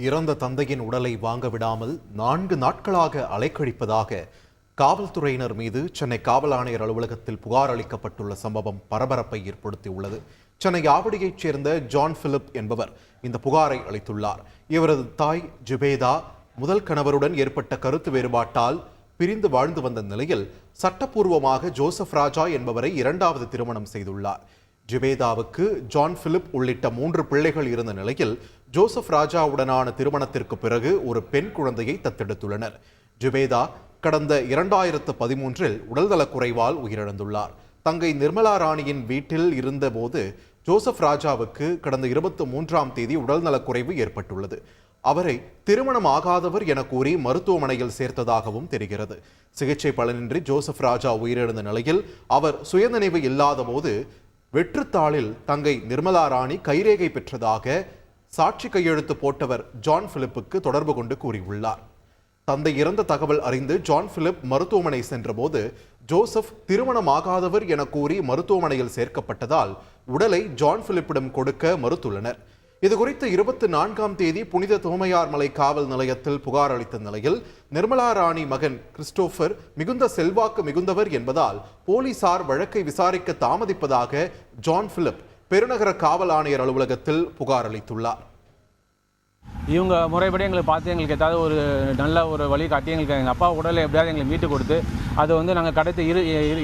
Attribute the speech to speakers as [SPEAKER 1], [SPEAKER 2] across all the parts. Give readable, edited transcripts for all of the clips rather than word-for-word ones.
[SPEAKER 1] இறந்த தந்தையின் உடலை வாங்க விடாமல் 4 நாட்களாக அலைக்கழிப்பதாக காவல்துறையினர் மீது சென்னை காவல் ஆணையர் அலுவலகத்தில் புகார் அளிக்கப்பட்டுள்ள சம்பவம் பரபரப்பை ஏற்படுத்தியுள்ளது. சென்னை ஆவடியைச் சேர்ந்த ஜான் பிலிப் என்பவர் இந்த புகாரை அளித்துள்ளார். இவரது தாய் ஜுபேதா முதல் கணவருடன் ஏற்பட்ட கருத்து வேறுபாட்டால் பிரிந்து வாழ்ந்து வந்த நிலையில் சட்டப்பூர்வமாக ஜோசப் ராஜா என்பவரை 2வது திருமணம் செய்துள்ளார். ஜுபேதாவுக்கு ஜான் பிலிப் உள்ளிட்ட 3 பிள்ளைகள் இருந்த நிலையில் ஜோசப் ராஜாவுடனான திருமணத்திற்கு பிறகு ஒரு பெண் குழந்தையை தத்தெடுத்துள்ளனர். ஜுபேதா கடந்த 2013இல் உடல்நலக்குறைவால் உயிரிழந்துள்ளார். தங்கை நிர்மலா ராணியின் வீட்டில் இருந்தபோது ஜோசப் ராஜாவுக்கு கடந்த 23ஆம் தேதி உடல்நலக்குறைவு ஏற்பட்டுள்ளது. அவரை திருமணம் ஆகாதவர் என கூறி மருத்துவமனையில் சேர்த்ததாகவும் தெரிகிறது. சிகிச்சை பலனின்றி ஜோசப் ராஜா உயிரிழந்த நிலையில் அவர் சுயநினைவு இல்லாத போது வெற்றுத்தாளில் தங்கை நிர்மலா ராணி கைரேகை பெற்றதாக சாட்சி கையெழுத்து போட்டவர் ஜான் பிலிப்புக்கு தொடர்பு கொண்டு கூறியுள்ளார். தந்தை இறந்த தகவல் அறிந்து ஜான் பிலிப் மருத்துவமனை சென்றபோது ஜோசப் திருமணமாகாதவர் என கூறி மருத்துவமனையில் சேர்க்கப்பட்டதால் உடலை ஜான் பிலிப்பிடம் கொடுக்க மறுத்துள்ளனர். இதுகுறித்து 24ஆம் தேதி புனித தோமையார் மலை காவல் நிலையத்தில் புகார் அளித்த நிலையில் நிர்மலா ராணி மகன் கிறிஸ்டோபர் மிகுந்த செல்வாக்கு மிகுந்தவர் என்பதால் போலீசார் வழக்கை விசாரிக்க தாமதிப்பதாக ஜான் பிலிப் பெருநகர காவல் ஆணையர் அலுவலகத்தில் புகார் அளித்துள்ளார்.
[SPEAKER 2] இவங்க முறைப்படி எங்களுக்கு பார்த்து எங்களுக்கு ஏதாவது ஒரு நல்ல ஒரு வழி காட்டி எங்களுக்கு எங்கள் அப்பா உடலை எப்படியாவது எங்களுக்கு மீட்டு கொடுத்து அதை வந்து நாங்கள் கிடைத்த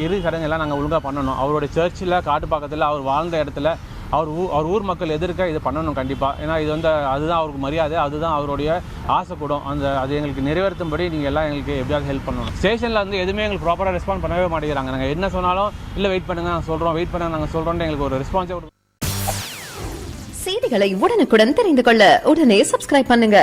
[SPEAKER 2] இரு சடங்கெல்லாம் நாங்கள் ஒழுங்காக பண்ணணும். அவருடைய சர்ச்சில் காட்டுப்பாக்கத்தில் அவர் வாழ்ந்த இடத்துல அவர் ஊர் மக்கள் எதிர்க்க இது பண்ணணும் கண்டிப்பாக. ஏன்னா இது வந்து அதுதான் அவருக்கு மரியாதை, அதுதான் அவருடைய ஆசை கூடும். அது எங்களுக்கு நிறைவேற்றும்படி நீங்கள் எல்லாம் எங்களுக்கு எப்படியாவது ஹெல்ப் பண்ணணும். ஸ்டேஷனில் வந்து எதுவுமே எங்களுக்கு ப்ராப்பராக ரெஸ்பாண்ட் பண்ணவே மாட்டேங்கிறாங்க. நாங்கள் என்ன சொன்னாலும் இல்லை வெயிட் பண்ணுங்க நாங்கள் சொல்கிறோம், வெயிட் பண்ணுங்க நாங்கள் சொல்கிறோன்ட்டு எங்களுக்கு ஒரு ரெஸ்பான்ஸே.
[SPEAKER 3] செய்திகளை உடனுக்குடன் தெரிந்து கொள்ள உடனே சப்ஸ்கிரைப் பண்ணுங்க.